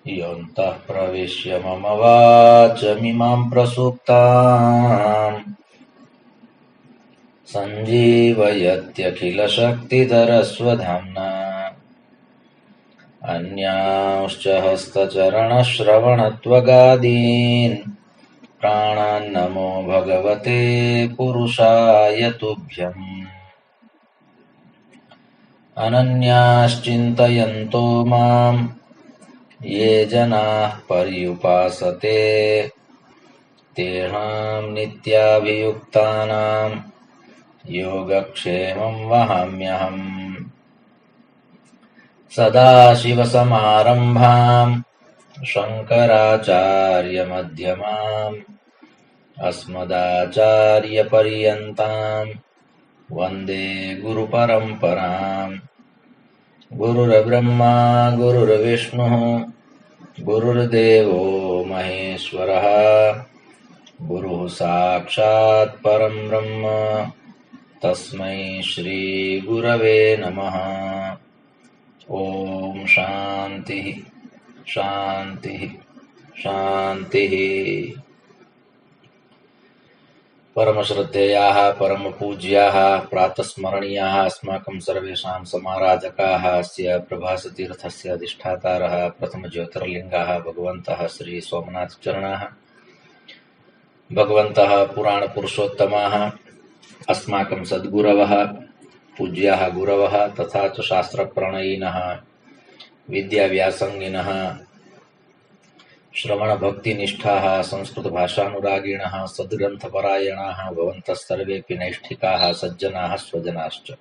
योऽन्तः प्रविश्य मम वाचमिमां प्रसुप्ताम् सञ्जीवयत्यखिलशक्तिधरस्वधाम्ना अन्यांश्च हस्तचरणश्रवणत्वगादीन् प्राणान्नमो भगवते पुरुषाय तुभ्यम्। अनन्याश्चिन्तयन्तो माम् ये जनाः पर्युपासते तेषाम् नित्याभियुक्तानाम् योगक्षेमं वहाम्यहम्। सदाशिवसमारम्भाम् शङ्कराचार्यमध्यमाम् अस्मदाचार्यपर्यन्ताम् वन्दे गुरुपरम्पराम्। गुरुर्ब्रह्मा गुरुर्विष्णुः गुरुर्देवो महेश्वरः गुरुः साक्षात् परं ब्रह्म तस्मै श्री गुरवे नमः। ओम शान्तिः शान्तिः शान्तिः। परमश्रद्धेयाः परमपूज्याः प्रातस्मरणीयाः अस्माकं सर्वेषां समाराधकाः अस्य प्रभासतीर्थस्य अधिष्ठातारः प्रथमज्योतिर्लिङ्गः भगवन्तः श्री सोमनाथचरणाः भगवन्तः पुराणपुरुषोत्तमाः अस्माकं सद्गुरवः पूज्याः गुरवः तथा च शास्त्रप्रणयिनः विद्याव्यासङ्गिनः श्रवणभक्तिनिष्ठाः संस्कृतभाषानुरागिणः सद्ग्रन्थपरायणाः भवन्तः सर्वेऽपि नैष्ठिकाः सज्जनाः स्वजनाश्च।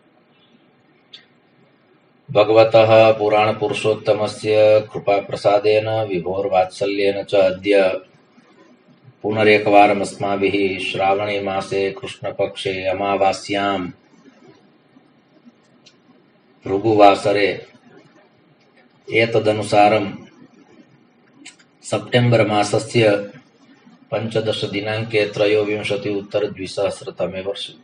भगवतः पुराणपुरुषोत्तमस्य कृपाप्रसादेन विभोर्वात्सल्येन च अद्य पुनरेकवारमस्माभिः श्रावणे मासे कृष्णपक्षे अमावास्यां भृगुवासरे एतदनुसारं सेप्टेम्बर् मासस्य 15 दिनाङ्के 23 वर्षे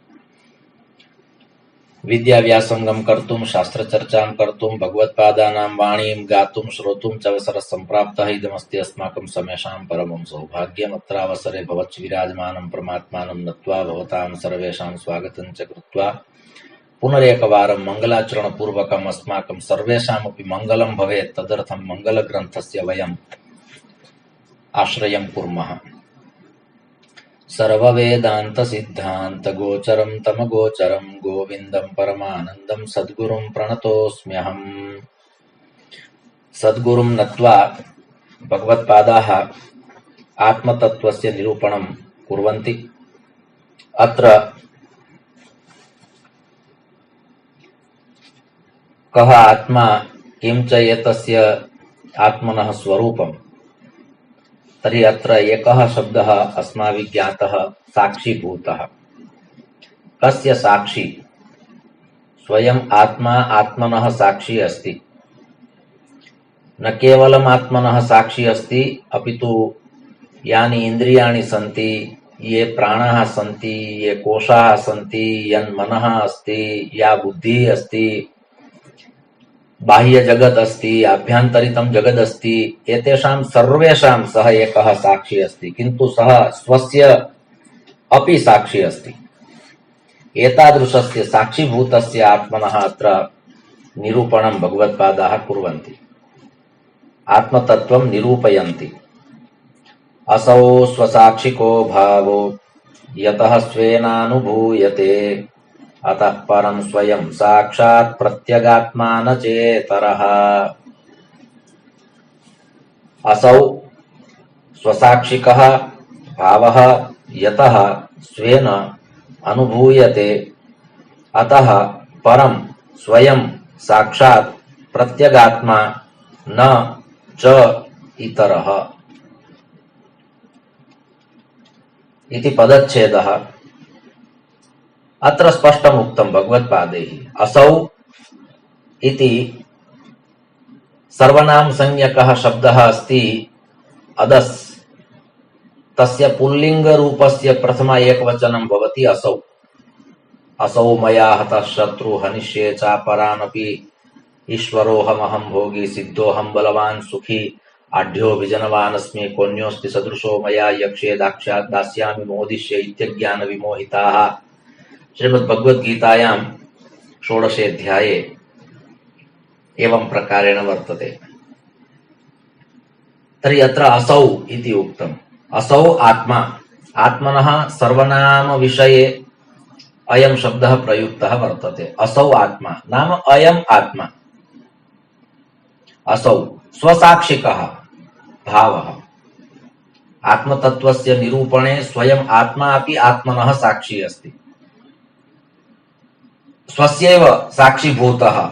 विद्याव्यासङ्गं कर्तुं शास्त्रचर्चां कर्तुं भगवत्पादानां वाणीं गातुं श्रोतुं च अवसरः सम्प्राप्तः। इदमस्ति अस्माकं समेषां परमं सौभाग्यम्। अत्रावसरे भवद्विराजमानं परमात्मानं नत्वा भवतां सर्वेषां स्वागतं च कृत्वा पुनरेकवारं मङ्गलाचरणपूर्वकम् अस्माकं सर्वेषामपि मङ्गलं भवेत् तदर्थं मङ्गलग्रन्थस्य वयम् आश्रयं कुर्मः। सर्ववेदान्तसिद्धान्तगोचरं तमगोचरं गोविन्दं परमानन्दं सद्गुरुं प्रणतोऽस्म्यहम्। सद्गुरुं नत्वा भगवत्पादाः आत्मतत्त्वस्य निरूपणं कुर्वन्ति। अत्र कः आत्मा किं च एतस्य आत्मनः स्वरूपम्। तर्हि अत्र एकः शब्दः अस्माभिः ज्ञातः साक्षीभूतः। कस्य साक्षी? स्वयं आत्मा आत्मनः साक्षी अस्ति। न केवलम् आत्मनः साक्षी अस्ति अपितु यानि इन्द्रियाणि सन्ति, ये प्राणाः सन्ति, ये कोशाः सन्ति, यन्मनः अस्ति, या बुद्धिः अस्ति, बाह्य जगत् अस्ति, आभ्यन्तरितं जगत् अस्ति, एतेषां सर्वेषां सः एकः साक्षी अस्ति। किन्तु सः स्वस्य अपि साक्षी अस्ति। एतादृशस्य साक्षीभूतस्य आत्मनः अत्र निरूपणं भगवत्पादाः कुर्वन्ति, आत्मतत्त्वं निरूपयन्ति। असौ स्वसाक्षिको भावो यतः स्वेनानुभूयते अतः परं स्वयं साक्षात् प्रत्यगात्मा न चेतरः। असौ स्वसाक्षिकः भावः यतः स्वेन अनुभूयते अतः परं स्वयं साक्षात् प्रत्यगात्मा न च इतरः इति पदच्छेदः अत्र स्पष्टमुक्तं भगवत्पादैः। असौ इति सर्वनाम संज्ञकः शब्दः अस्ति अदस्। तस्य पुल्लिङ्गरूपस्य प्रथम एकवचनं भवति असौ। असौ मया हतः शत्रु हनिष्ये चापरानपि ईश्वरोऽहमहं भोगी सिद्धोऽहं बलवान् सुखी आढ्यो विजनवानस्मि कोऽन्योऽस्ति सदृशो मया यक्षे दाक्ष्यात् दास्यामि मोदिष्ये इत्यज्ञान विमोहिताः। श्रीमद्भगवद्गीतायां 16 अध्याये एवं प्रकारेण वर्तते। तर्हि अत्र असौ इति उक्तम्। असौ आत्मा, आत्मनः सर्वनाम विषये अयं शब्दः प्रयुक्तः वर्तते। असौ आत्मा नाम अयम् आत्मा। असौ स्वसाक्षिकः भावः। आत्मतत्त्वस्य निरूपणे स्वयं आत्मा अपि आत्मनः साक्षी अस्ति। स्वस्यैव साक्षीभूतः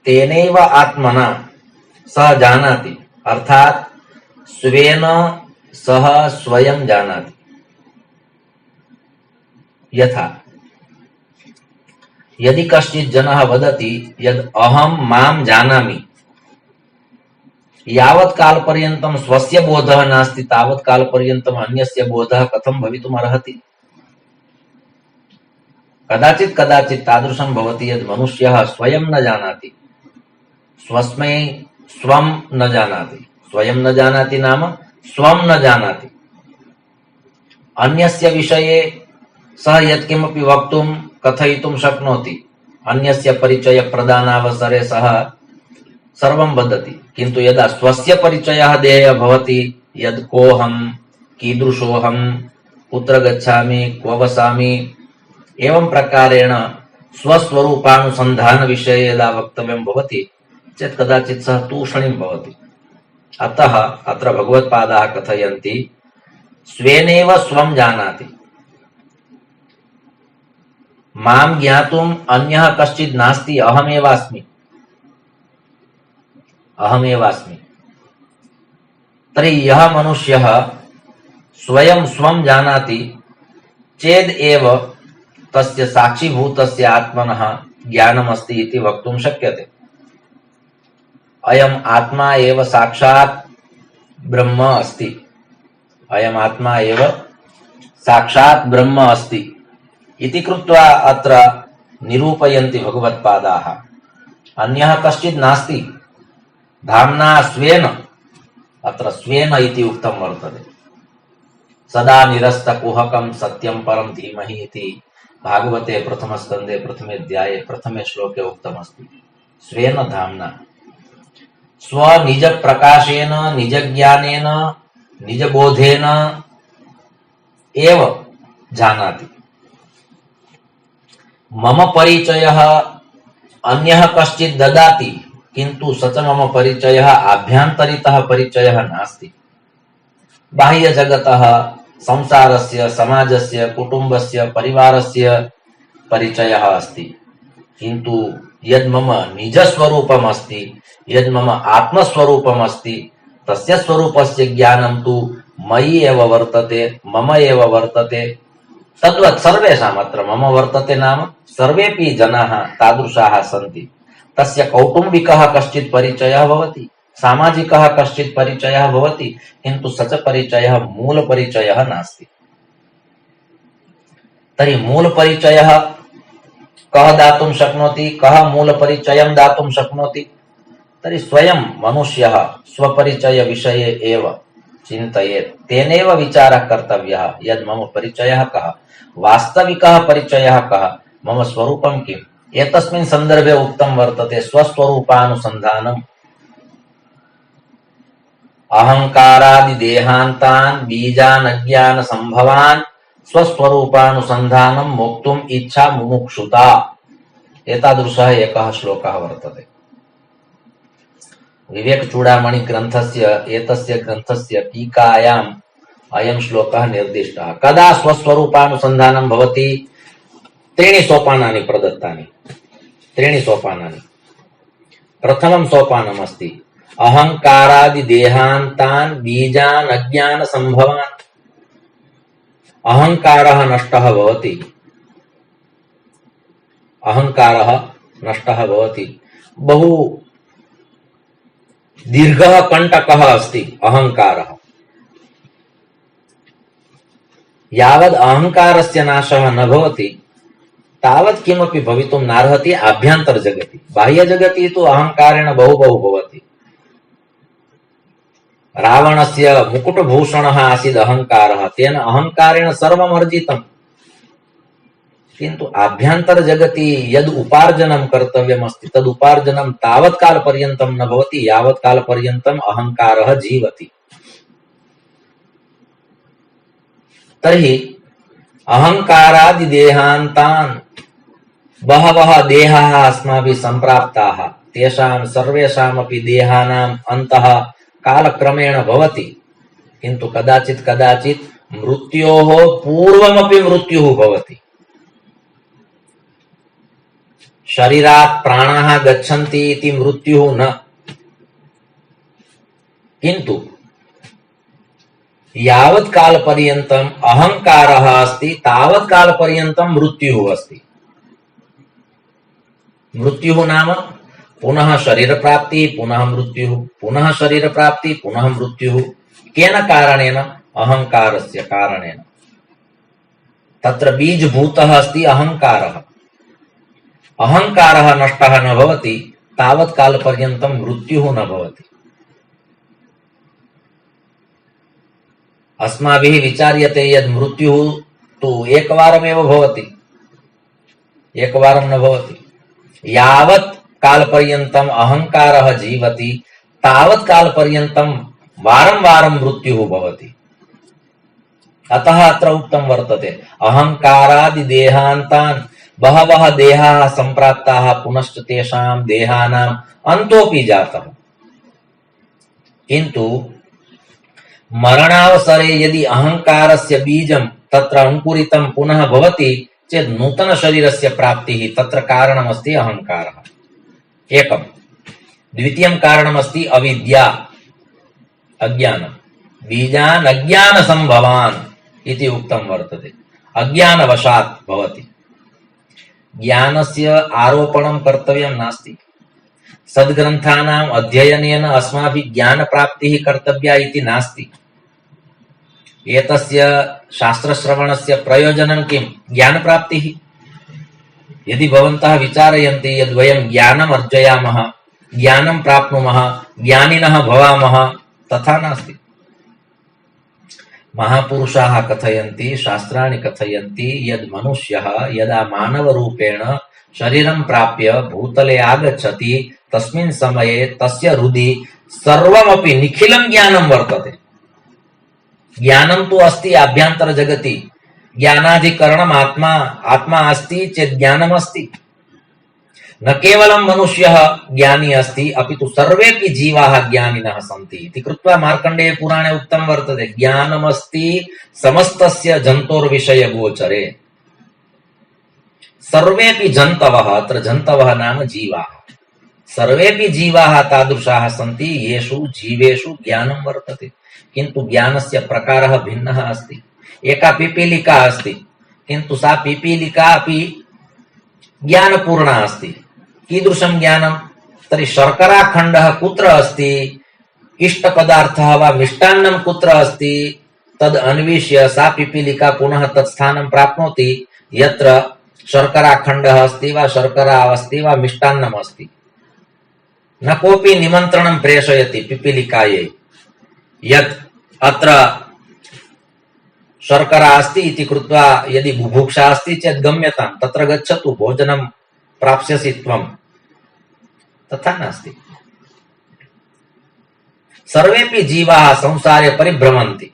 तेनैव आत्मना सः जानाति, अर्थात स्वेन सह स्वयं जानाति। यथा यदि कश्चित् जनः वदति यद् अहं मां जानामि, यावत् कालपर्यन्तं स्वस्य बोधः नास्ति तावत् कालपर्यन्तम् अन्यस्य बोधः कथं भवितुम् अर्हति। कदाचित् कदाचित् तादृशं भवति यद् मनुष्यः स्वयं न जानाति, स्वस्मै स्वं न जानाति। स्वयं न जानाति नाम स्वं न जानाति। अन्यस्य विषये सः यत्किमपि वक्तुं कथयितुं शक्नोति। अन्यस्य परिचय प्रदानावसरे सः सर्वं वदति, किन्तु यदा स्वस्य परिचयः देयः भवति, यद् कोऽहं, कीदृशोऽहं, कुत्र गच्छामि, क्व वसामि, एवं प्रकारेण स्वस्वरूपानुसन्धान विषये यदा वक्तव्यं भवति चेत् कदाचित् सः तूष्णीं भवति। अतः अत्र भगवत्पादाः कथयन्ति स्वेनैव स्वं जानाति। मां ज्ञातुम् अन्यः कश्चित् नास्ति, अहमेवास्मि। अहमेवास्मि। तर्हि यः मनुष्यः स्वयं स्वं जानाति चेद् एव तस्य साक्षीभूतस्य आत्मनः ज्ञानमस्ति इति वक्तुं शक्यते। अयम् आत्मा एव साक्षात् ब्रह्म अस्ति। अयम् आत्मा एव साक्षात् ब्रह्म अस्ति इति कृत्वा अत्र निरूपयन्ति भगवत्पादाः। अन्यः कश्चित् नास्ति, धाम्ना स्वेन, अत्र स्वेन इति उक्तं वर्तते। सदा निरस्तकुहकं सत्यं परं धीमहि इति भागवते प्रथमस्कन्धे प्रथमे अध्याये प्रथमे श्लोके उक्तमस्ति। स्वेन धाम्ना, स्वनिज प्रकाशेन, निज ज्ञानेन, निज बोधेन एव जानाति। मम परिचयः अन्यः कश्चित् ददाति, किन्तु स च मम परिचयः आभ्यन्तरितः परिचयः नास्ति। बाह्यजगतः संसारस्य, समाजस्य, कुटुम्बस्य, परिवारस्य परिचयः अस्ति, किन्तु यद् मम निजस्वरूपम् अस्ति, यद् मम आत्मस्वरूपम् अस्ति, तस्य स्वरूपस्य ज्ञानं तु मयि एव वर्तते, मम एव वर्तते। तद्वत् सर्वेषाम्, अत्र मम वर्तते नाम सर्वेपि जनाः तादृशाः सन्ति। तस्य कौटुम्बिकः कश्चित् परिचयः भवति, सामाजिकः कश्चित् परिचयः भवति, किन्तु स च परिचयः मूलपरिचयः नास्ति। तर्हि मूलपरिचयः कः दातुं शक्नोति, कः मूलपरिचयं दातुं शक्नोति। तर्हि स्वयं मनुष्यः स्वपरिचय विषये एव चिन्तयेत्, तेनैव विचारः कर्तव्यः यद् मम परिचयः कः, वास्तविकः परिचयः कः, मम स्वरूपं किम्। एतस्मिन् सन्दर्भे उक्तं वर्तते स्वस्वरूपानुसन्धानम्। अहंकारादि देहान्तान् बीजान् अज्ञान संभवान् स्वस्वरूपानुसन्धानं मोक्तुम् इच्छा मुमुक्षुता। एतादृशः एकः श्लोकः वर्तते। विवेकचूडामणि ग्रन्थस्य एतस्य ग्रन्थस्य टीकायाम् अयं श्लोकः निर्दिष्टः। कदा स्वस्वरूपानुसन्धानं भवति? त्रीणि सोपानानि प्रदत्तानि। त्रीणि सोपानानि। प्रथमं सोपानमस्ति अहंकारादि देहान्तान् बीजान् अज्ञान संभवान्। अहंकारः नष्टः भवति। अहंकारः नष्टः भवति। बहु दीर्घः कंटकः अस्ति अहंकारः। यावद् अहंकारस्य नाशः न भवति तावत् किमपि भवितुं नार्हति आभ्यन्तरजगति। बाह्यजगति तु अहंकारेण बहु बहु भवति। रावणस्य मुकुटभूषणः आसीत् अहङ्कारः, तेन अहङ्कारेण सर्वम् अर्जितम्, किन्तु आभ्यन्तर जगति यद् उपार्जनं कर्तव्यमस्ति तद् उपार्जनं तावत् कालपर्यन्तं न भवति यावत् कालपर्यन्तम् अहङ्कारः जीवति। तर्हि अहङ्कारादिदेहान्तान् बहवः देहाः अस्माभिः सम्प्राप्ताः, तेषां सर्वेषामपि देहानाम् अन्तः कालक्रमेण भवति, किन्तु कदाचित् कदाचित् मृत्योः पूर्वमपि मृत्युः भवति। शरीरात् प्राणाः गच्छन्ति इति मृत्युः न, किन्तु यावत् कालपर्यन्तम् अहङ्कारः अस्ति तावत् कालपर्यन्तं मृत्युः अस्ति। मृत्युः नाम पुनः शरीर प्राप्ति, पुनः मृत्युः, पुनः शरीर प्राप्ति, पुनः मृत्युः। केन कारणेन? अहङ्कारस्य कारणेन। तत्र बीजभूतः अस्ति अहङ्कारः। अहङ्कारः नष्टः न भवति तावत् कालपर्यन्तं मृत्युः न भवति। अस्माभिः विचार्यते यद् मृत्युः तु एकवारमेव भवति, एकवारं न भवति। यावत् कालपर्यन्तम् अहङ्कारः जीवति तावत् कालपर्यन्तं वारं वारं मृत्युः भवति। अतः अत्र उक्तं वर्तते अहङ्कारादिदेहान्तान् बहवः देहाः सम्प्राप्ताः पुनश्च तेषां देहानाम् अन्तोऽपि जातः। किन्तु मरणावसरे यदि अहङ्कारस्य बीजं तत्र अंकुरितं पुनः भवति चेत् नूतन शरीरस्य प्राप्तिः, तत्र कारणमस्ति अहङ्कारः एकम्। द्वितीयं कारणमस्ति अविद्या, अज्ञानं। बीजान् अज्ञानसम्भवान् इति उक्तं वर्तते। अज्ञानवशात् भवति। ज्ञानस्य आरोपणं कर्तव्यं नास्ति। सद्ग्रन्थानाम् अध्ययनेन अस्माभिः ज्ञानप्राप्तिः कर्तव्या इति नास्ति। एतस्य शास्त्रश्रवणस्य प्रयोजनं किं? ज्ञानप्राप्तिः। यदि भवन्तः विचारयन्ति यद् वयं ज्ञानम् अर्जयामः, ज्ञानं प्राप्नुमः, ज्ञानिनः भवामः, तथा नास्ति। महापुरुषाः कथयन्ति, शास्त्राणि कथयन्ति यद् मनुष्यः यदा मानवरूपेण शरीरं प्राप्य भूतले आगच्छति तस्मिन् समये तस्य हृदि सर्वमपि निखिलं ज्ञानं वर्तते। ज्ञानं तु अस्ति आभ्यन्तर जगति। ज्ञानाधिकरणम् आत्मा, आत्मा अस्ति चेत् ज्ञानमस्ति। न केवलं मनुष्यः ज्ञानी अस्ति अपितु सर्वेपि जीवाः ज्ञानिनः सन्ति इति कृत्वा मार्कण्डेय पुराणे उक्तं वर्तते ज्ञानमस्ति समस्तस्य जन्तोर्विषय गोचरे। सर्वेपि जन्तवः, अत्र जन्तवः नाम जीवाः, सर्वेपि जीवाः तादृशाः सन्ति येषु जीवेषु ज्ञानं वर्तते। किन्तु ज्ञानस्य प्रकारः भिन्नः अस्ति। एका पिपीलिका अस्ति, किन्तु सा पिपीलिका अपि ज्ञानपूर्णा अस्ति। कीदृशं ज्ञानं? तर्हि शर्कराखण्डः कुत्र अस्ति, इष्टपदार्थः वा मिष्टान्नं कुत्र अस्ति, तद् अन्विष्य सा पिपीलिका पुनः तत् स्थानं प्राप्नोति यत्र शर्कराखण्डः अस्ति वा शर्करा अस्ति वा मिष्टान्नम् अस्ति। न कोऽपि निमन्त्रणं प्रेषयति पिपीलिकायै यत् अत्र शर्करा अस्ति इति कृत्वा यदि बुभुक्षा अस्ति चेत् गम्यतां, तत्र गच्छतु, भोजनं प्राप्स्यसि त्वं। तथा नास्ति। सर्वेपि जीवाः संसारे परिभ्रमन्ति।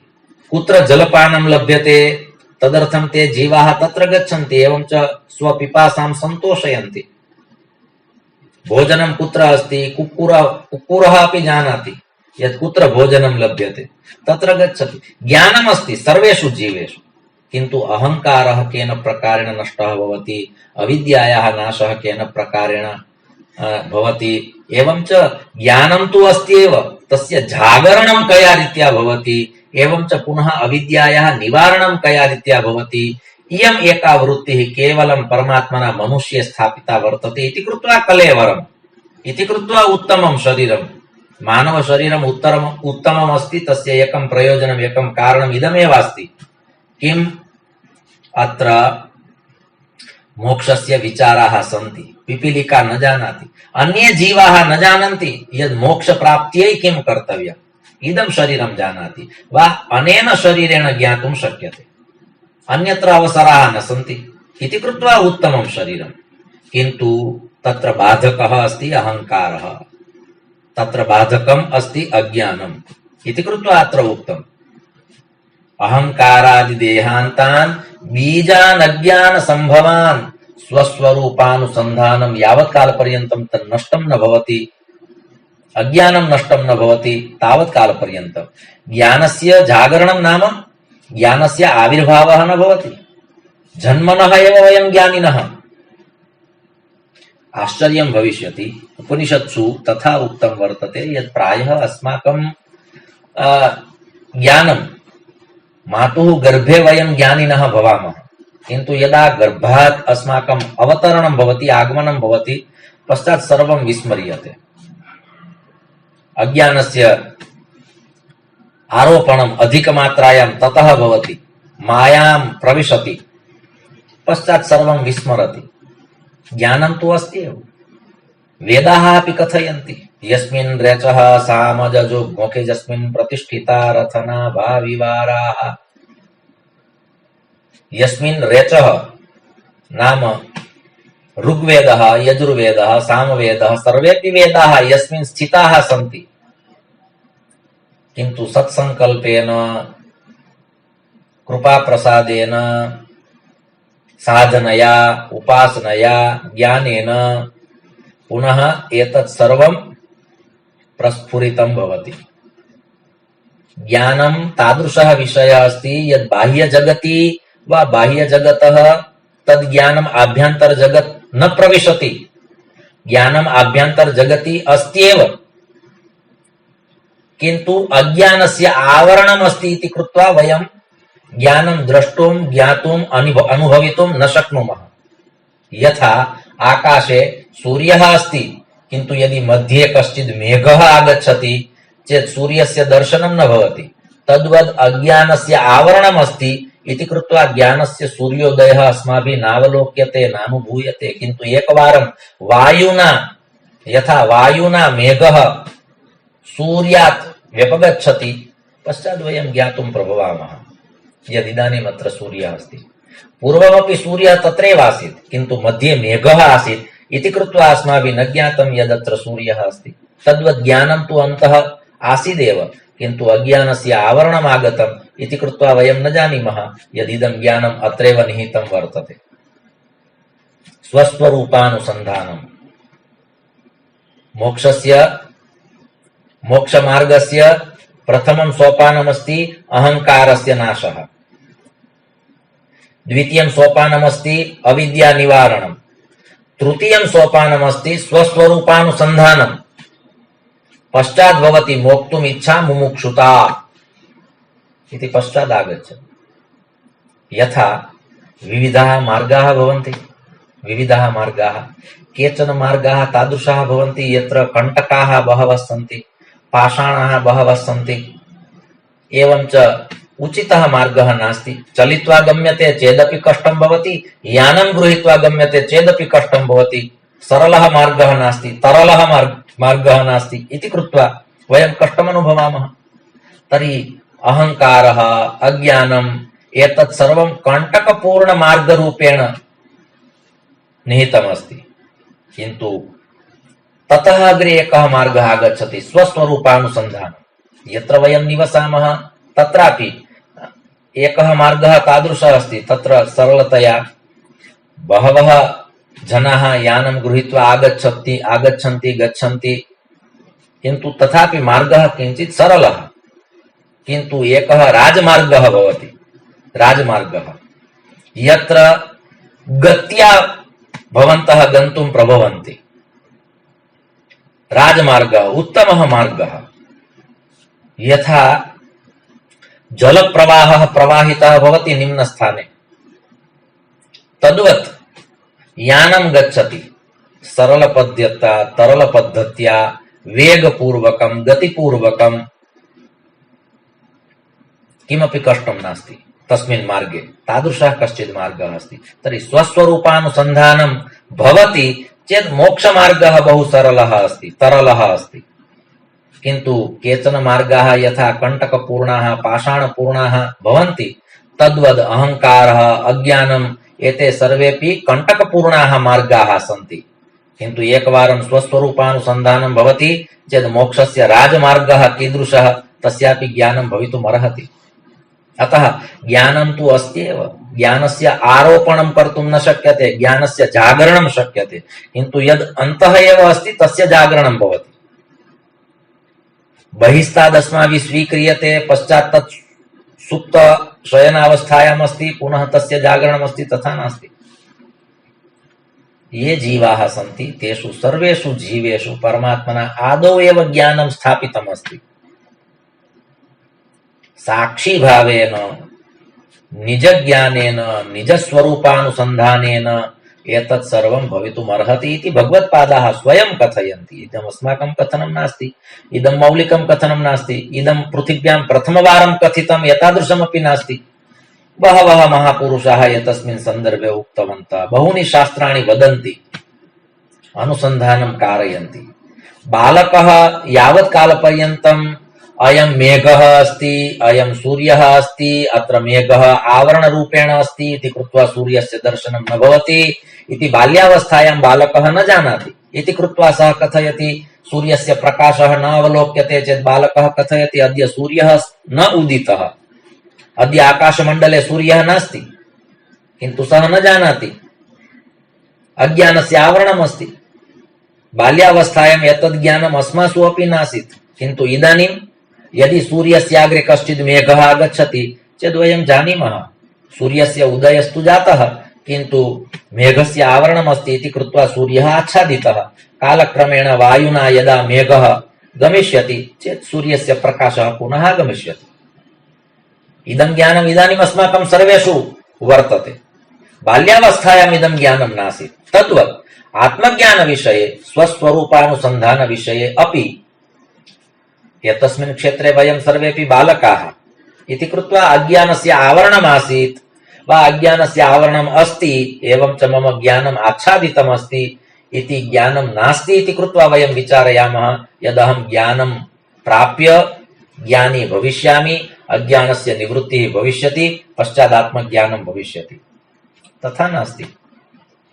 कुत्र जलपानं लभ्यते तदर्थं ते जीवाः तत्र गच्छन्ति, एवं च स्वपिपासां सन्तोषयन्ति। भोजनं कुत्र अस्ति, कुक्कुरः अपि जानाति यत् कुत्र भोजनं लभ्यते, तत्र गच्छति। ज्ञानमस्ति सर्वेषु जीवेषु, किन्तु अहङ्कारः केन प्रकारेण नष्टः भवति, अविद्यायाः नाशः केन प्रकारेण भवति, एवं च ज्ञानं तु अस्ति एव, तस्य जागरणं कया रीत्या भवति, एवं च पुनः अविद्यायाः निवारणं कया रीत्या भवति। इयम् एका वृत्तिः केवलं परमात्मना मनुष्ये स्थापिता वर्तते इति कृत्वा कलेवरम्, इति कृत्वा उत्तमं शरीरम्, मानव शरीरम् उत्तमम् अस्ति। तस्य एकं प्रयोजनम्, एकं कारणम् इदमेव अस्ति। किम्? अत्र मोक्षस्य विचाराः सन्ति। पिपीलिका न जानाति, अन्ये जीवाः न जानन्ति यद् मोक्षप्राप्त्यै किं कर्तव्यम्। इदं शरीरं जानाति वा अनेन शरीरेण ज्ञातुं शक्यते, अन्यत्र अवसराः न सन्ति इति कृत्वा उत्तमं शरीरं। किन्तु तत्र बाधकः अस्ति अहङ्कारः, तत्र बाधकम् अस्ति अज्ञानम् इति कृत्वा अत्र उक्तम्। अहङ्कारादिदेहान्तान् बीजान् अज्ञान संभवान् स्वस्वरूपानुसन्धानं यावत् कालपर्यन्तं तत् नष्टं न भवति, अज्ञानं नष्टं न भवति तावत् कालपर्यन्तं ज्ञानस्य जागरणं नाम ज्ञानस्य आविर्भावः न भवति। जन्मनः एव वयं ज्ञानिनः। आश्चर्यं भविष्यति, उपनिषत्सु तथा उक्तं वर्तते यत् प्रायः अस्माकं ज्ञानं मातुः गर्भे वयं ज्ञानिनः भवामः, किन्तु यदा गर्भात् अस्माकम् अवतरणं भवति, आगमनं भवति, पश्चात् सर्वं विस्मर्यते। अज्ञानस्य आरोपणम् अधिकमात्रायां ततः भवति, मायां प्रविशति, पश्चात् सर्वं विस्मरति। ज्ञानं तु अस्ति एव। वेदाः अपि कथयन्ति यस्मिन् रेचः सामजो मुखे यस्मिन् प्रतिष्ठिता रथना भाविवाराः। यस्मिन् रेचः नाम ऋग्वेदः, यजुर्वेदः, सामवेदः, सर्वेपि वेदाः यस्मिन् स्थिताः सन्ति, किन्तु सत्संकल्पेन कृपाप्रसादेन साधनया उपासनया ज्ञानेन पुनः एतत् सर्वं प्रस्फुरितं भवति। ज्ञानं तादृशः विषयः अस्ति यत् बाह्यजगति वा बाह्यजगतः तद् ज्ञानम् आभ्यन्तरजगत् न प्रविशति। ज्ञानम् आभ्यन्तरजगति अस्त्येव, किन्तु अज्ञानस्य आवरणम् अस्ति इति कृत्वा वयं ज्ञानं द्रष्टुं ज्ञातुं अनुभवितुं न शक्नुमः। यथा आकाशे सूर्यः अस्ति, किन्तु यदि मध्ये कश्चित् मेघः आगच्छति चेत् सूर्यस्य दर्शनं न भवति। तद्वद् अज्ञानस्य आवरणम् अस्ति इति कृत्वा ज्ञानस्य सूर्योदयः अस्माभिः नावलोक्यते, नानुभूयते। किन्तु एकवारं वायुना, यथा वायुना मेघः सूर्यात् व्यपगच्छति, पश्चात् वयं ज्ञातुं प्रभवामः यदिदानीम् अत्र सूर्यः अस्ति। पूर्वमपि सूर्यः तत्रैव आसीत्, किन्तु मध्ये मेघः आसीत् इति कृत्वा अस्माभिः न ज्ञातं यदत्र सूर्यः अस्ति। तद्वत् ज्ञानं तु अन्तः आसीदेव, किन्तु अज्ञानस्य आवरणम् आगतम् इति कृत्वा वयं न जानीमः यदिदं ज्ञानम् अत्रैव निहितं वर्तते। स्वस्वरूपानुसन्धानम् मोक्षमार्गस्य प्रथमं सोपानमस्ति अहङ्कारस्य नाशः, द्वितीयं सोपानमस्ति अविद्यानिवारणम्, तृतीयं सोपानमस्ति स्वस्वरूपानुसन्धानम्, पश्चात् भवति मोक्तुम् इच्छा मुमुक्षुता इति पश्चात् आगच्छति। यथा विविधाः मार्गाः भवन्ति, विविधाः मार्गाः, केचन मार्गाः तादृशाः भवन्ति यत्र कण्टकाः बहवः सन्ति, पाषाणाः बहवः सन्ति, एवञ्च उचितः मार्गः नास्ति। चलित्वा गम्यते चेदपि कष्टं भवति, यानं गृहीत्वा गम्यते चेदपि कष्टं भवति। सरलः मार्गः नास्ति, तरलः मार्गः नास्ति इति कृत्वा वयं कष्टम् अनुभवामः। तर्हि अहङ्कारः, अज्ञानम् एतत् सर्वं कण्टकपूर्णमार्गरूपेण निहितमस्ति। किन्तु ततः अग्रे एकः मार्गः आगच्छति, स्वस्वरूपानुसन्धानम्। यत्र वयं निवसामः तत्रापि एकः मार्गः तादृशः अस्ति, तत्र सरलतया बहवः जनाः यानं गृहीत्वा आगच्छन्ति गच्छन्ति, किन्तु तथापि मार्गः किञ्चित् सरलः। किन्तु एकः राजमार्गः भवति, राजमार्गः यत्र गत्या भवन्तः गन्तुं प्रभवन्ति। राजमार्गः उत्तमः मार्गः। यथा जलप्रवाहः प्रवाहितः भवति निम्नस्थाने, तद्वत् यानं गच्छति तरलपद्धत्या वेगपूर्वकं गतिपूर्वकं, किमपि कष्टं नास्ति तस्मिन् मार्गे। तादृशः कश्चित् मार्गः अस्ति। तर्हि स्वस्वरूपानुसन्धानं भवति चेत् मोक्षमार्गः बहु सरलः अस्ति, तरलः अस्ति। किन्तु केचन मार्गाः यथा कण्टकपूर्णाः पाषाणपूर्णाः भवन्ति तद्वद् अहङ्कारः अज्ञानम् एते सर्वेपि कण्टकपूर्णाः मार्गाः सन्ति। किन्तु एकवारं स्वस्वरूपानुसन्धानं भवति चेत् मोक्षस्य राजमार्गः कीदृशः तस्यापि ज्ञानं भवितुमर्हति। अतः ज्ञानं तु अस्ति एव, ज्ञानस्य आरोपणं कर्तुं न शक्यते, ज्ञानस्य जागरणं शक्यते, किन्तु यद् अन्तः एव अस्ति तस्य जागरणं भवति। बहिस्तादस्माभिः स्वीक्रियते, पश्चात् तत् सुप्त शयनावस्थायाम् अस्ति, पुनः तस्य जागरणमस्ति, तथा नास्ति। ये जीवाः सन्ति तेषु सर्वेषु जीवेषु परमात्मना आदौ एव ज्ञानं स्थापितम् अस्ति। साक्षी भावेन निजज्ञानेन निजस्वरूपानुसन्धानेन एतत् सर्वं भवितुमर्हति इति भगवत्पादाः स्वयं कथयन्ति। इदम् अस्माकं कथनं नास्ति, इदं मौलिकं कथनं नास्ति, इदं पृथिव्यां प्रथमवारं कथितं एतादृशमपि नास्ति। बहवः महापुरुषाः एतस्मिन् सन्दर्भे उक्तवन्तः। बहूनि शास्त्राणि वदन्ति, अनुसन्धानं कारयन्ति। बालकः यावत् कालपर्यन्तम् अयं मेघः अस्ति, अयं सूर्यः अस्ति, अत्र मेघः आवरणरूपेण अस्ति इति कृत्वा सूर्यस्य दर्शनं न भवति इति बाल्यावस्थायां बालकः न जानाति। इति कृत्वा सः कथयति सूर्यस्य प्रकाशः न अवलोक्यते चेत् बालकः कथयति अद्य सूर्यः न उदितः, अद्य आकाशमण्डले सूर्यः नास्ति, किन्तु सः न जानाति, अज्ञानस्य आवरणमस्ति। बाल्यावस्थायाम् एतद् ज्ञानम् अस्मासु अपि नासीत्, किन्तु इदानीं यदि सूर्यस्याग्रे कश्चित् मेघः आगच्छति चेत् वयं जानीमः सूर्यस्य उदयस्तु जातः, किन्तु मेघस्य आवरणमस्ति इति कृत्वा सूर्यः आच्छादितः। कालक्रमेण वायुना यदा मेघः गमिष्यति चेत् सूर्यस्य प्रकाशः पुनः गमिष्यति। इदं ज्ञानम् इदानीम् अस्माकं सर्वेषु वर्तते। बाल्यावस्थायाम् इदं ज्ञानं नासीत्। तद्वत् आत्मज्ञानविषये स्वस्वरूपानुसन्धानविषये अपि एतस्मिन् क्षेत्रे वयं सर्वेपि बालकाः इति कृत्वा अज्ञानस्य आवरणमासीत् वा अज्ञानस्य आवरणम् अस्ति, एवं च मम ज्ञानम् आच्छादितम् अस्ति इति ज्ञानं नास्ति इति कृत्वा वयं विचारयामः यदहं ज्ञानं प्राप्य ज्ञानी भविष्यामि, अज्ञानस्य निवृत्तिः भविष्यति, पश्चादात्मज्ञानं भविष्यति। तथा नास्ति।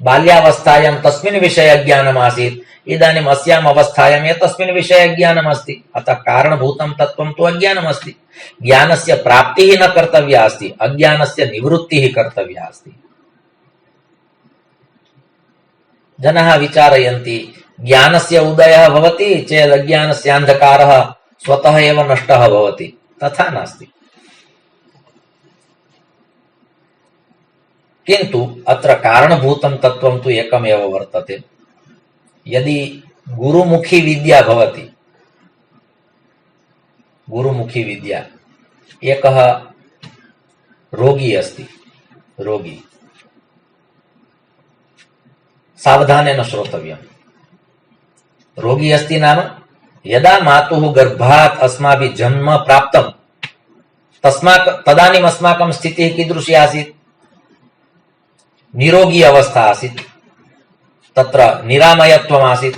बाल्यावस्थायां तस्मिन् विषये ज्ञानम् आसीत्, इदानीम् अस्याम् अवस्थायाम् एतस्मिन् विषये ज्ञानम् अस्ति। अतः कारणभूतं तत्त्वं तु अज्ञानम् अस्ति। ज्ञानस्य प्राप्तिः न कर्तव्या अस्ति, अज्ञानस्य निवृत्तिः कर्तव्या अस्ति। जनाः विचारयन्ति ज्ञानस्य उदयः भवति चेत् अज्ञानस्य अन्धकारः स्वतः एव नष्टः भवति। तथा नास्ति। किन्तु अत्र कारणभूतं तत्त्वं तु एकमेव वर्तते। यदि गुरुमुखी विद्या भवति, गुरुमुखी विद्या, एकः रोगी अस्ति, रोगी सावधानेन श्रोतव्यम्। रोगी अस्ति नाम यदा मातुः गर्भात् अस्माभिः जन्म प्राप्तं तदानीम् अस्माकं स्थितिः कीदृशी आसीत्? निरोगी अवस्था आसीत्, तत्र निरामयत्वम् आसीत्।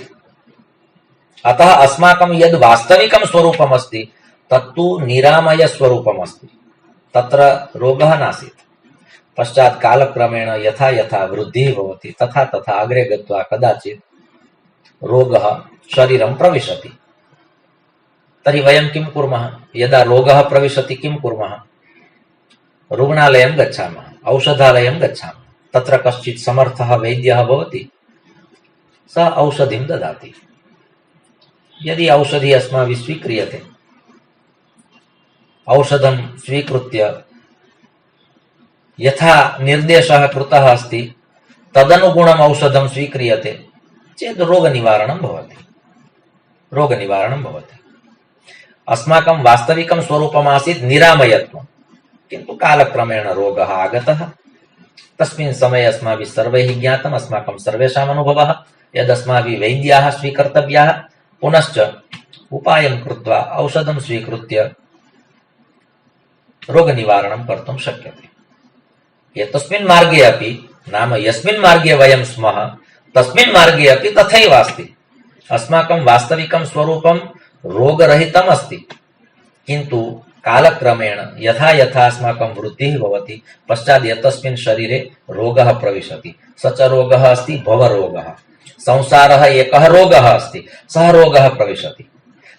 अतः अस्माकं यद् वास्तविकं स्वरूपम् अस्ति तत्तु निरामय स्वरूपम् अस्ति, तत्र रोगः नासीत्। पश्चात् कालक्रमेण यथा यथा वृद्धिः भवति तथा तथा अग्रे गत्वा कदाचित् रोगः शरीरं प्रविशति। तर्हि वयं किं कुर्मः? यदा रोगः प्रविशति किं कुर्मः? रुग्णालयं गच्छामः, औषधालयं गच्छामः। तत्र कश्चित् समर्थः वैद्यः भवति, सः औषधिं ददाति। यदि औषधि अस्माभिः स्वीक्रियते, औषधं स्वीकृत्य यथा निर्देशः कृतः अस्ति तदनुगुणम् औषधं स्वीक्रियते चेत् रोगनिवारणं भवति, रोगनिवारणं भवति। अस्माकं वास्तविकं स्वरूपमासीत् निरामयत्वं, किन्तु कालक्रमेण रोगः आगतः। तस्मिन् समये अस्माभिः सर्वैः ज्ञातम्, अस्माकं सर्वेषाम् अनुभवः यदस्माभिः वैद्याः स्वीकर्तव्याः, पुनश्च उपायं कृत्वा औषधं स्वीकृत्य रोगनिवारणं कर्तुं शक्यते। एतस्मिन् मार्गे अपि, नाम यस्मिन् मार्गे वयं स्मः तस्मिन् मार्गे अपि तथैव अस्ति। अस्माकं वास्तविकं स्वरूपं रोगरहितम् अस्ति, किन्तु कालक्रमेण यथा यथा अस्माकं वृद्धिः भवति पश्चात् एतस्मिन् शरीरे रोगः प्रविशति। स च रोगः अस्ति भवरोगः। संसारः एकः रोगः अस्ति, सः रोगः प्रविशति।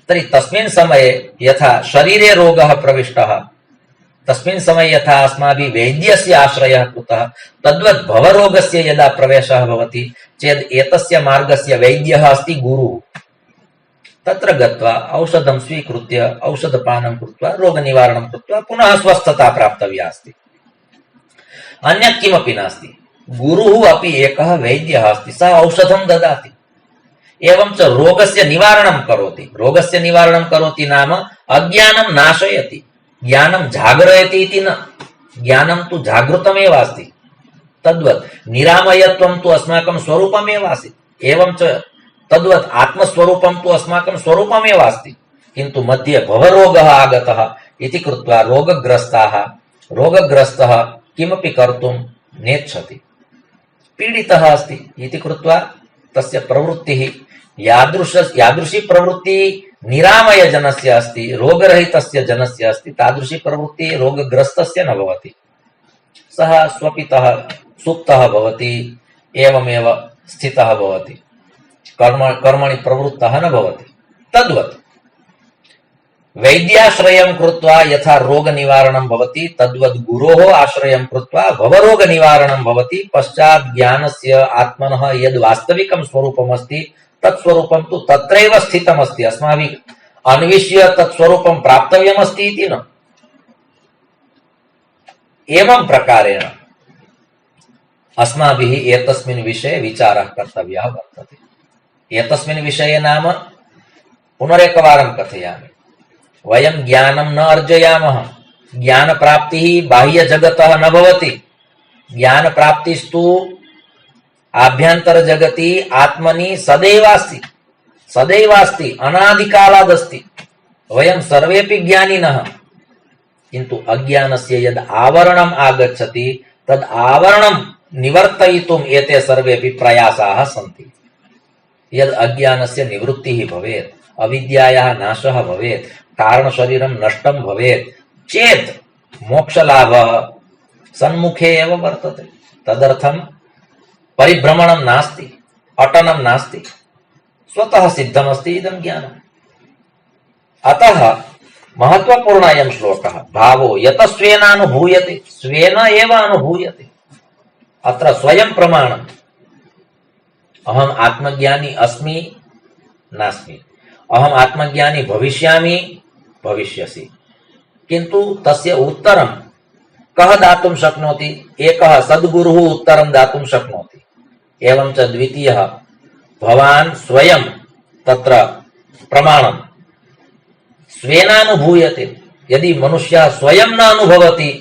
तर्हि तस्मिन् समये यथा शरीरे रोगः प्रविष्टः, तस्मिन् समये यथा अस्माभिः वैद्यस्य आश्रयः कृतः, तद्वत् भवरोगस्य यदा प्रवेशः भवति चेत् एतस्य मार्गस्य वैद्यः अस्ति गुरुः। तत्र गत्वा औषधं स्वीकृत्य औषधपानं कृत्वा रोगनिवारणं कृत्वा पुनः स्वस्थता प्राप्तव्या अस्ति, अन्यत् किमपि नास्ति। गुरुः अपि एकः वैद्यः अस्ति, सः औषधं ददाति, एवं च रोगस्य निवारणं करोति। रोगस्य निवारणं करोति नाम अज्ञानं नाशयति, ज्ञानं जागरयति इति न, ज्ञानं तु जागृतमेव अस्ति। तद्वत् निरामयत्वं तु अस्माकं स्वरूपमेव आसीत्, एवं च तद्वत् आत्मस्वरूपं तु अस्माकं स्वरूपमेव अस्ति, किन्तु मध्ये भवरोगः आगतः इति कृत्वा रोगग्रस्तः किमपि कर्तुं नेच्छति, पीडितः अस्ति इति कृत्वा तस्य प्रवृत्तिः यादृशी प्रवृत्तिः निरामयजनस्य अस्ति, रोगरहितस्य जनस्य अस्ति, तादृशी प्रवृत्तिः रोगग्रस्तस्य न भवति। सः स्वपितः सुप्तः भवति, एवमेव स्थितः भवति, कर्मणि प्रवृत्तः न भवति। तद्वत् वैद्याश्रयं कृत्वा यथा रोगनिवारणं भवति तद्वत् गुरोः आश्रयं कृत्वा भवरोगनिवारणं भवति। पश्चात् ज्ञानस्य आत्मनः यद् वास्तविकं स्वरूपमस्ति तत्स्वरूपं तु तत्रैव स्थितमस्ति, अस्माभिः अन्विष्य तत्स्वरूपं प्राप्तव्यमस्ति इति न। एवं प्रकारेण अस्माभिः एतस्मिन् विषये विचारः कर्तव्यः वर्तते। एतस्मिन् विषये नाम पुनरेकवारं कथयामि, वयं ज्ञानं न अर्जयामः, ज्ञानप्राप्तिः बाह्यजगतः न भवति, ज्ञानप्राप्तिस्तु आभ्यन्तरजगति आत्मनि सदैवास्ति, अनादिकालादस्ति। वयं सर्वेपि ज्ञानिनः, किन्तु अज्ञानस्य यद् आवरणम् आगच्छति तद् आवरणं निवर्तयितुम् एते सर्वेपि प्रयासाः सन्ति। यद् अज्ञानस्य निवृत्तिः भवेत्, अविद्यायाः नाशः भवेत्, कारणशरीरं नष्टं भवेत् चेत् मोक्षलाभः सन्मुखे एव वर्तते। तदर्थं परिभ्रमणं नास्ति, अटनं नास्ति, स्वतः सिद्धमस्ति इदं ज्ञानम्। अतः महत्वपूर्ण अयं श्लोकः, भावो यतः स्वेनानुभूयते, स्वेन एव अनुभूयते। अत्र स्वयं प्रमाणम्, अहम आत्मज्ञानी अस्मि नास्मि, अहम आत्मज्ञानी भविष्यामि भविष्यसि, किन्तु तस्य उत्तरं कः दातुं शक्नोति? एकः सद्गुरुः उत्तरं दातुं शक्नोति। एवं च द्वितीयः, भवान् स्वयं तत्र प्रमाणं स्वेनानुभूयते। यदि मनुष्यः स्वयं न अनुभवति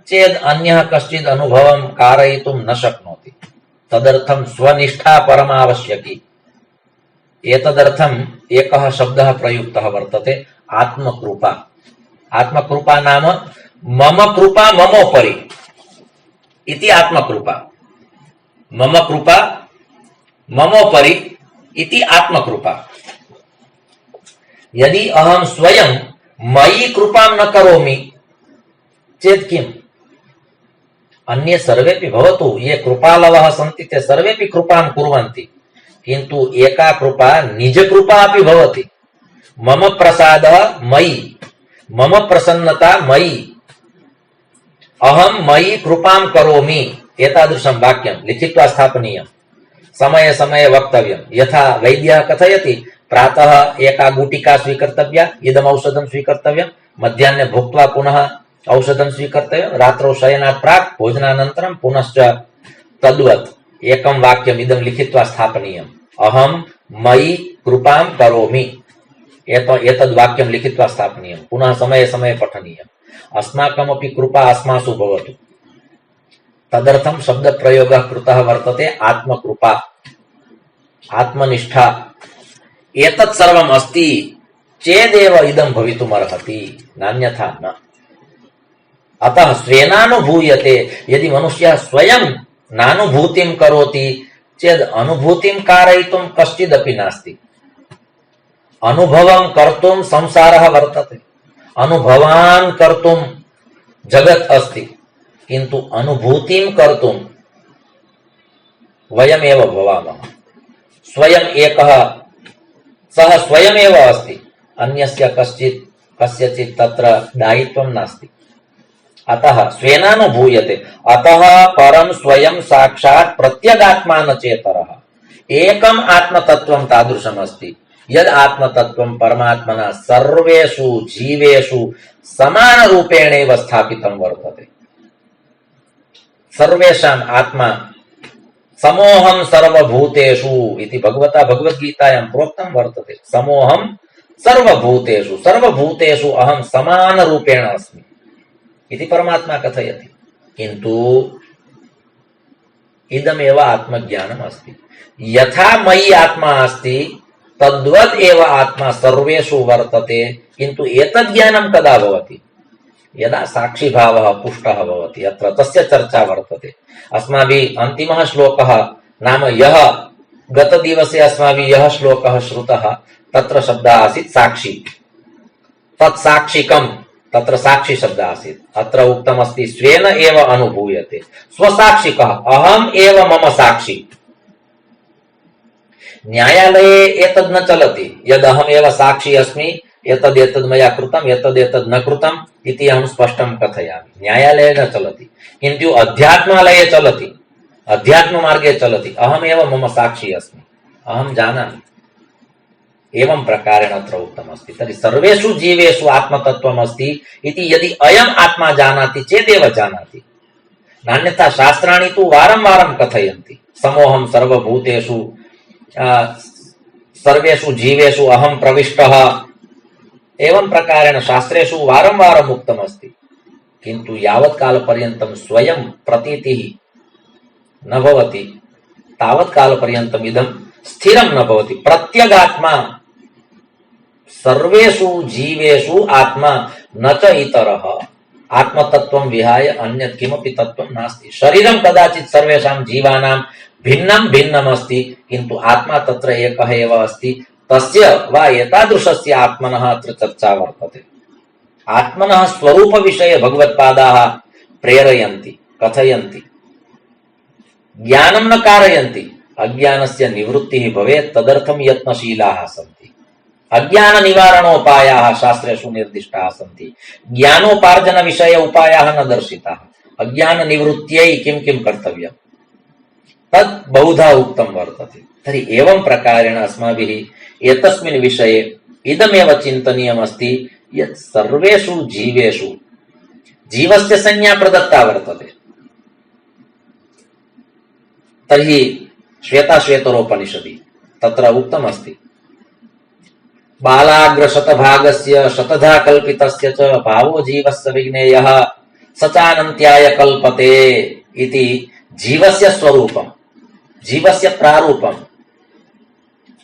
चेत् अन्यः कश्चित् अनुभवं कारयितुं न शक्नोति। तदर्थं स्वनिष्ठा परमावश्यकी। एतदर्थम् एकः शब्दः प्रयुक्तः वर्तते, आत्मकृपा। आत्मकृपा नाम मम कृपा ममोपरि इति आत्मकृपा। मम कृपा ममोपरि इति आत्मकृपा। यदि अहं स्वयं मयि कृपां न करोमि चेत् किम्? अन्ये सर्वेपि भवतु, ये कृपालवः सन्ति ते सर्वेपि कृपां कुर्वन्ति, किन्तु एका कृपा निजकृपा अपि भवति। मम प्रसादः मयि, मम प्रसन्नता मयि, अहं मयि कृपां करोमि, एतादृशं वाक्यं लिखित्वा स्थापनीयम्, समये समये वक्तव्यम्। यथा वैद्यः कथयति, प्रातः एका गुटिका स्वीकर्तव्या, इदम् औषधं स्वीकर्तव्यं, मध्याह्ने भुक्त्वा पुनः औषधं स्वीकर्तव्यं, रात्रौ शयनात् प्राक् भोजनानन्तरं पुनश्च तद्वत् एकं वाक्यम् इदं लिखित्वा स्थापनीयम्, अहं मयि कृपां करोमि, एतद् वाक्यं लिखित्वा स्थापनीयं, पुनः समये समये पठनीयम्। अस्माकमपि कृपा अस्मासु भवतु। तदर्थं शब्दप्रयोगः कृतः वर्तते, आत्मकृपा, आत्मनिष्ठा। एतत् सर्वम् अस्ति चेदेव इदं भवितुमर्हति, नान्यथा न। अतः स्वेनानुभूयते। यदि मनुष्यः स्वयं नानुभूतिं करोति चेत् अनुभूतिं कारयितुं कश्चिदपि नास्ति। अनुभवं कर्तुं संसारः वर्तते, अनुभवान् कर्तुं जगत् अस्ति, किन्तु अनुभूतिं कर्तुं वयमेव भवामः। स्वयं एकः सः स्वयमेव अस्ति, अन्यस्य कस्यचित् तत्र दायित्वं नास्ति। अतः स्वेनानुभूयते, अतः परं स्वयं साक्षात् प्रत्यगात्मा न चेतरः। एकम् आत्मतत्त्वं तादृशमस्ति यद् आत्मतत्त्वं परमात्मना सर्वेषु जीवेषु समानरूपेणैव स्थापितं वर्तते। सर्वेषाम् आत्मा समोहं सर्वभूतेषु इति भगवता भगवद्गीतायां प्रोक्तं वर्तते। समोहं सर्वभूतेषु, सर्वभूतेषु अहं समानरूपेण अस्मि इति परमात्मा कथयति। किन्तु इदमेव आत्मज्ञानम् अस्ति। यथा मयि आत्मा अस्ति तद्वत् एव आत्मा सर्वेषु वर्तते, किन्तु एतद् ज्ञानं कदा भवति? यदा साक्षीभावः पुष्टः भवति। अत्र तस्य चर्चा वर्तते। अस्माभिः अन्तिमः श्लोकः नाम यः गतदिवसे अस्माभिः यः श्लोकः श्रुतः तत्र शब्दः आसीत् साक्षी, तत्साक्षिकम्, तत्र साक्षी शब्दः आसीत्। अत्र उक्तमस्ति स्वेन एव अनुभूयते, स्वसाक्षिकः, अहम् एव मम साक्षी। न्यायालये एतद् न चलति, यदहमेव साक्षी अस्मि, एतद् मया कृतम्, एतद् न कृतम् इति अहं स्पष्टं कथयामि। न्यायालये न चलति, किन्तु अध्यात्मालये चलति, अध्यात्ममार्गे चलति। अहमेव मम साक्षी अस्मि, अहं जानामि। एवं प्रकारेण अत्र उक्तमस्ति। तर्हि सर्वेषु जीवेषु आत्मतत्त्वम् अस्ति इति यदि अयम् आत्मा जानाति चेदेव जानाति, नान्यथा शास्त्राणि तु वारं वारं कथयन्ति समोहं सर्वभूतेषु सर्वेषु जीवेषु अहं प्रविष्टः। एवं प्रकारेण शास्त्रेषु वारं वारम् उक्तमस्ति, किन्तु यावत् कालपर्यन्तं स्वयं प्रतीतिः न भवति तावत् कालपर्यन्तम् इदं स्थिरं न भवति। प्रत्यगात्मा सर्वेषु जीवेषु आत्मा न च इतरः। आत्मतत्त्वं विहाय अन्यत् किमपि तत्त्वं नास्ति। शरीरं कदाचित् सर्वेषां जीवानां भिन्नं भिन्नमस्ति, किन्तु आत्मा तत्र एकः एव अस्ति। तस्य वा एतादृशस्य आत्मनः अत्र चर्चा वर्तते। आत्मनः स्वरूपविषये भगवत्पादाः प्रेरयन्ति, कथयन्ति, ज्ञानं न कारयन्ति। अज्ञानस्य निवृत्तिः भवेत् तदर्थं यत्नशीलाः सन्ति। अज्ञान निवारणोपायाः शास्त्रेषु निर्दिष्टाः सन्ति। ज्ञानोपार्जन विषय उपायाः न दर्शिताः। अज्ञान निवृत्त्यै किं किं कर्तव्यं तद् बहुधा उक्तं वर्तते। तर्हि एवं प्रकारेण अस्माभिः एतस्मिन् विषये इदमेव चिन्तनीयमस्ति यत् सर्वेषु जीवेषु जीवस्य संज्ञा प्रदत्ता वर्तते। तर्हि श्वेताश्वेतरोपनिषदि तत्र उक्तमस्ति बालाग्रशतभागस्य शतधा कल्पितस्य च भावो जीवस्य विज्ञेयः स चानन्त्याय कल्पते इति। जीवस्य स्वरूपं, जीवस्य प्रारूपं,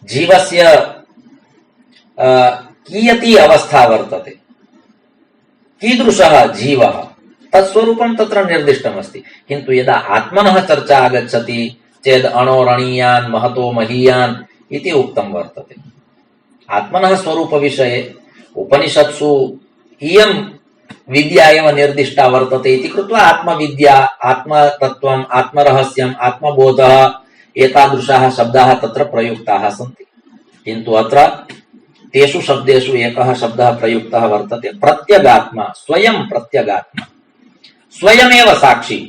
जीवस्य कियती अवस्था वर्तते, कीदृशः जीवः, तत्स्वरूपं तत्र निर्दिष्टमस्ति। किन्तु यदा आत्मनः चर्चा आगच्छति चेद् अणोरणीयान् महतो महीयान् इति उक्तं वर्तते। आत्मनः स्वरूपविषये उपनिषत्सु इयं विद्या एव निर्दिष्टा वर्तते इति कृत्वा आत्मविद्या, आत्मतत्त्वम्, आत्मरहस्यम्, आत्मबोधः एतादृशाः शब्दाः तत्र प्रयुक्ताः सन्ति। किन्तु अत्र तेषु शब्देषु एकः शब्दः प्रयुक्तः वर्तते प्रत्यगात्मा। स्वयं प्रत्यगात्मा, स्वयमेव साक्षी।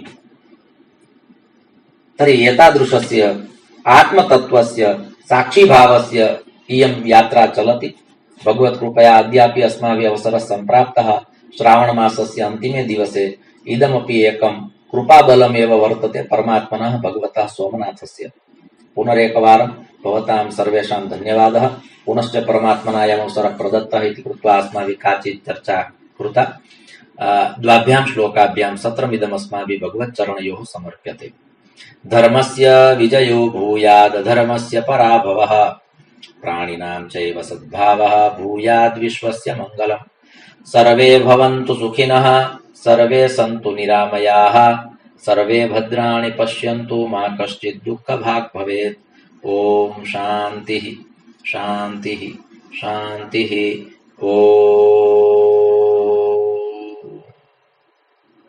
तर्हि एतादृशस्य आत्मतत्त्वस्य साक्षीभावस्य इयं यात्रा चलति। भगवत्कृपया अद्यापि अस्माभिः अवसरः सम्प्राप्तः। श्रावणमासस्य अन्तिमे दिवसे इदमपि एकं कृपाबलमेव वर्तते परमात्मनः भगवतः सोमनाथस्य। पुनरेकवारं भवतां सर्वेषां धन्यवादः। पुनश्च परमात्मना अयम् अवसरः प्रदत्तः इति कृत्वा अस्माभिः काचित् चर्चा कृता। द्वाभ्यां श्लोकाभ्यां सत्रमिदम् अस्माभिः भगवच्चरणयोः समर्प्यते। धर्मस्य विजयो भूयाद् अधर्मस्य पराभवः प्राणिनां चैव सद्भावः भूयाद् विश्वस्य मङ्गलम्। सर्वे भवन्तु सुखिनः सर्वे सन्तु निरामयाः सर्वे भद्राणि पश्यन्तु मा कश्चित् दुःखभाग् भवेत्। ओम शान्तिः शान्तिः शान्तिः। ॐ